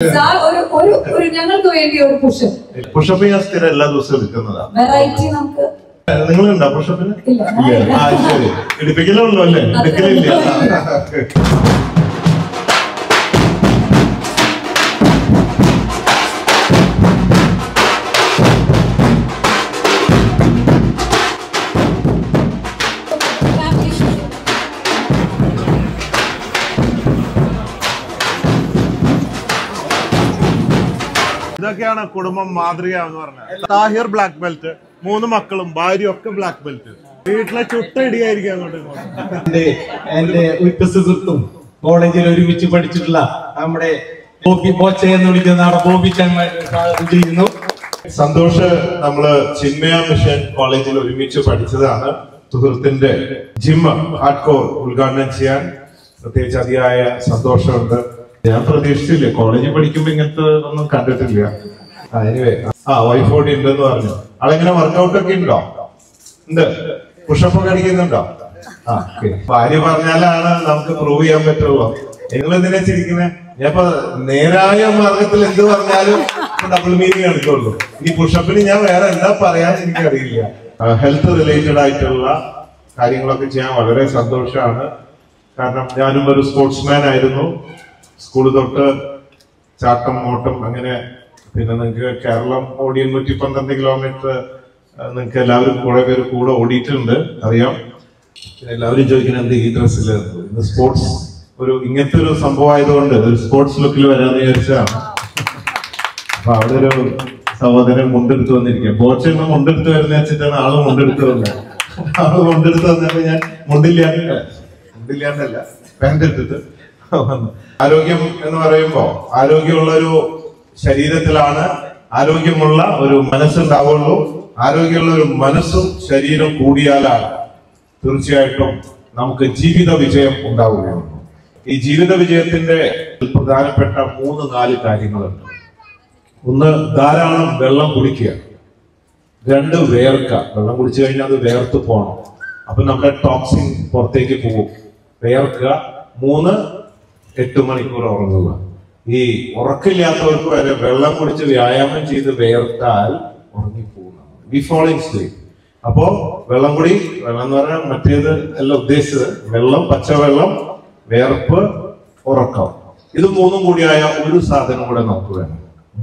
ഞങ്ങൾക്ക് വേണ്ടി ഒരു പുഷപ്പ് ഞാൻ സ്ഥിരം എല്ലാ ദിവസവും എടുക്കുന്നതാണ്. വെറൈറ്റി നമുക്ക് നിങ്ങളുണ്ടോ പുഷപ്പിന്? ശരി, എടുപ്പിക്കലുള്ളൂ അല്ലേ? എടുക്കലില്ല. ഇതൊക്കെയാണ് കുടുംബം മാതൃക എന്ന് പറഞ്ഞത്. താഹിർ ബ്ലാക്ക് ബെൽറ്റ്, 3 മക്കളും ഭാര്യയും ഒക്കെ ബ്ലാക്ക് ബെൽറ്റ്. വീട്ടിലെ ചുട്ടടിയായിരിക്കും അങ്ങോട്ട്. എന്റെ ഉറ്റ സുഹൃത്തും കോളേജിൽ ഒരുമിച്ച് പഠിച്ചിട്ടുള്ള നമ്മുടെ ബോബി ബോച്ച എന്ന് വിളിക്കുന്ന ബോബി ചെയ്യുന്നു. സന്തോഷ് നമ്മള് ചിന്മയ മിഷൻ കോളേജിൽ ഒരുമിച്ച് പഠിച്ചതാണ്. സുഹൃത്തിന്റെ ജിം ഹാർഡ്കോർ ഉദ്ഘാടനം ചെയ്യാൻ പ്രത്യേകിച്ച് അതിയായ സന്തോഷമുണ്ട്. ഞാൻ പ്രതീക്ഷിച്ചില്ല, കോളേജിൽ പഠിക്കുമ്പോ ഇങ്ങനത്തെ ഒന്നും കണ്ടിട്ടില്ല. എനിവേ, വൈഫ് കൂടി ഉണ്ടെന്ന് പറഞ്ഞു. ആളെങ്ങനെ വർക്കൗട്ട് ഒക്കെ ഉണ്ടോ? ഉണ്ട്. പുഷപ്പ് ഒക്കെ അടിക്കുന്നുണ്ടോ? ഭാര്യ പറഞ്ഞാലാണ് നമുക്ക് പ്രൂവ് ചെയ്യാൻ പറ്റുള്ളൂ. നിങ്ങൾ എന്തിനാ ചിരിക്കുന്നത്? ഞാനിപ്പോ നേരായ മാർഗത്തിൽ എന്ത് പറഞ്ഞാലും ഡബിൾ മീനിങ് എടുക്കുള്ളൂ. ഈ പുഷപ്പിന് ഞാൻ വേറെ എന്താ പറയാന്ന് എനിക്കറിയില്ല. ഹെൽത്ത് റിലേറ്റഡ് ആയിട്ടുള്ള കാര്യങ്ങളൊക്കെ ചെയ്യാൻ വളരെ സന്തോഷമാണ്. കാരണം ഞാനും ഒരു സ്പോർട്സ്മാൻ ആയിരുന്നു. സ്കൂൾ തൊട്ട് ചാട്ടം, ഓട്ടം, അങ്ങനെ. പിന്നെ നിങ്ങൾക്ക് കേരളം ഓടി 112 കിലോമീറ്റർ നിങ്ങൾക്ക് എല്ലാവരും കുറെ പേര് കൂടെ ഓടിയിട്ടുണ്ട്, അറിയാം. എല്ലാവരും ചോദിക്കുന്നത് എന്ത് ഈ ഡ്രസ്സിൽ ഇന്ന് സ്പോർട്സ് ഒരു ഇങ്ങനത്തെ ഒരു സംഭവം ആയതുകൊണ്ട് ഒരു സ്പോർട്സ് ലുക്കിൽ വരാന്ന് വിചാരിച്ചാണ്. അപ്പൊ അവിടെ ഒരു സഹോദരൻ മുണ്ടെടുത്ത് വന്നിരിക്കുക. ബോച്ചെന്ന് മുണ്ടെടുത്ത് വരുന്ന വെച്ചിട്ടാണ് ആള് മുണ്ടെടുത്ത് വന്നത്. ആള് മുണ്ടെടുത്ത് വന്നപ്പോ ഞാൻ മുണ്ടില്ലാണ്ടല്ല പാന്റ് എടുത്തിട്ട് വന്നു. ആരോഗ്യം എന്ന് പറയുമ്പോ ആരോഗ്യമുള്ള ഒരു ശരീരത്തിലാണ് ആരോഗ്യമുള്ള ഒരു മനസ്സുണ്ടാവുള്ളൂ. ആരോഗ്യമുള്ള ഒരു മനസ്സും ശരീരം കൂടിയാലാണ് തീർച്ചയായിട്ടും നമുക്ക് ജീവിത വിജയം ഉണ്ടാവുകയുള്ളൂ. ഈ ജീവിത വിജയത്തിന്റെ പ്രധാനപ്പെട്ട 3-4 കാര്യങ്ങളുണ്ട്. 1, ധാരാളം വെള്ളം കുടിക്കുക. 2, വേർക്കുക. വെള്ളം കുടിച്ചു കഴിഞ്ഞാൽ അത് വേർത്ത് പോകണം. അപ്പൊ നമ്മുടെ ടോക്സിൻ പുറത്തേക്ക് പോകും. വേർക്കുക. 3, 8 മണിക്കൂർ ഉറങ്ങുക. ഈ ഉറക്കില്ലാത്തവർക്ക് വരെ വെള്ളം കുടിച്ച് വ്യായാമം ചെയ്ത് വേർത്താൽ ഉറങ്ങിപ്പോകുന്നതാണ്. We falling sleep. അപ്പോ വെള്ളം എന്ന് പറഞ്ഞാൽ മറ്റേത് അല്ല ഉദ്ദേശിച്ചത്. വെള്ളം, പച്ചവെള്ളം, വേർപ്പ്, ഉറക്കം. ഇത് 3 കൂടിയായ ഒരു സാധനം കൂടെ നമുക്ക് വേണം.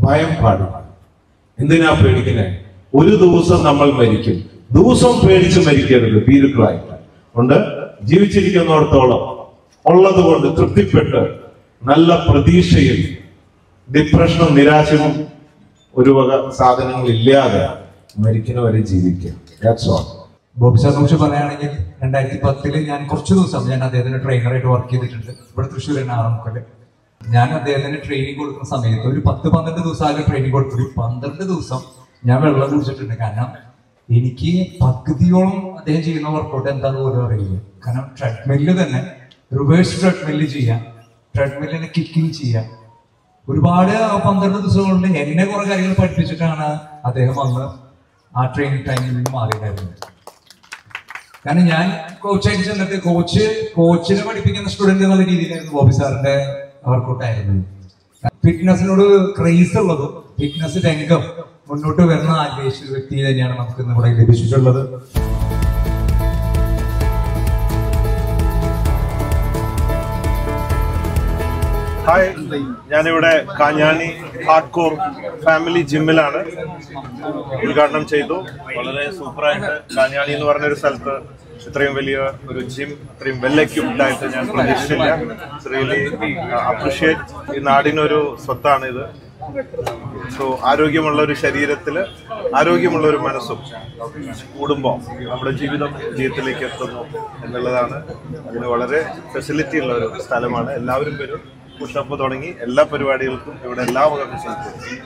ഭയം പാടില്ല. എന്തിനാ പേടിക്കണേ? ഒരു ദിവസം നമ്മൾ മരിക്കും. ദിവസം പേടിച്ച് മരിക്കരുത്. ഭീരുക്കളായിട്ട് കൊണ്ട് ജീവിച്ചിരിക്കുന്നിടത്തോളം ഉള്ളത് കൊണ്ട് തൃപ്തിപ്പെട്ട് നല്ല പ്രതീക്ഷയിൽ ഡിപ്രഷനും നിരാശയും ഒരു വക സാധനങ്ങൾ ഇല്ലാതെ മരിക്കുന്നവരെ ജീവിക്കുക. ബോബി സാറിനെ കുറിച്ച് പറയുകയാണെങ്കിൽ 2010 ഞാൻ കുറച്ച് ദിവസം ഞാൻ അദ്ദേഹത്തിന്റെ ട്രെയിനറായിട്ട് വർക്ക് ചെയ്തിട്ടുണ്ട്. ഇവിടെ തൃശ്ശൂർ ആറന്മുക്കില് ഞാൻ അദ്ദേഹത്തിന് ട്രെയിനിങ് കൊടുക്കുന്ന സമയത്ത് ഒരു 10-12 ദിവസം ട്രെയിനിങ് കൊടുത്തു. 12 ദിവസം ഞാൻ വെള്ളം കുടിച്ചിട്ടുണ്ട്. കാരണം എനിക്ക് പകുതിയോളം അദ്ദേഹം ചെയ്യുന്ന വർക്കൗട്ട് എന്താന്ന് പോലും അറിയില്ല. കാരണം ട്രെഡ്മില്ല് തന്നെ റിവേഴ്സ് ട്രെഡ്മില്ല് ചെയ്യാം, ട്രെഡ്മില്ലിനെ കിക്കിങ് ചെയ്യാം. ഒരുപാട് 12 ദിവസം കൊണ്ട് എന്നെ കുറെ കാര്യങ്ങൾ പഠിപ്പിച്ചിട്ടാണ് അദ്ദേഹം വന്ന് ആ ട്രെയിനിങ് ടൈമിൽ നിന്ന് മാറിയിട്ടായിരുന്നത്. കാരണം ഞാൻ കോച്ചായിട്ട് ചെന്നിട്ട് കോച്ചിനെ പഠിപ്പിക്കുന്ന സ്റ്റുഡന്റ് എന്നുള്ള രീതിയിലായിരുന്നു ബോബി സാറിന്റെ വർക്കൗട്ടായിരുന്നത്. ഫിറ്റ്നസിനോട് ക്രേസ് ഉള്ളതും ഫിറ്റ്നസ് രംഗം മുന്നോട്ട് വരുന്ന ആഗ്രഹിച്ച വ്യക്തി തന്നെയാണ് നമുക്ക് ഇന്ന് ഇവിടെ ലഭിച്ചിട്ടുള്ളത്. ഹായ്, ഞാനിവിടെ കാഞ്ഞാണി ഹാർഡ്കോർ ഫാമിലി ജിമ്മിലാണ്. ഉദ്ഘാടനം ചെയ്തു. വളരെ സൂപ്പറായിട്ട് കാഞ്ഞാണി എന്ന് പറഞ്ഞൊരു സ്ഥലത്ത് ഇത്രയും വലിയ ഒരു ജിം ഇത്രയും വെൽ എക്യുപ്ഡ് ആയിട്ട് ഞാൻ പ്രതീക്ഷിച്ചില്ല. Really appreciate. ഈ നാടിനൊരു സ്വത്താണ് ഇത്. സോ ആരോഗ്യമുള്ള ഒരു ശരീരത്തില് ആരോഗ്യമുള്ള ഒരു മനസ്സും കൂടുമ്പോൾ നമ്മുടെ ജീവിതത്തിലേക്ക് എത്തുന്നു എന്നുള്ളതാണ്. അതിന് വളരെ ഫെസിലിറ്റി ഉള്ള ഒരു സ്ഥലമാണ്. എല്ലാവരും വരും. പുഷപ്പ് തുടങ്ങി എല്ലാ പരിപാടികൾക്കും ഇവിടെ എല്ലാ വക ഫെസിലിറ്റിയും.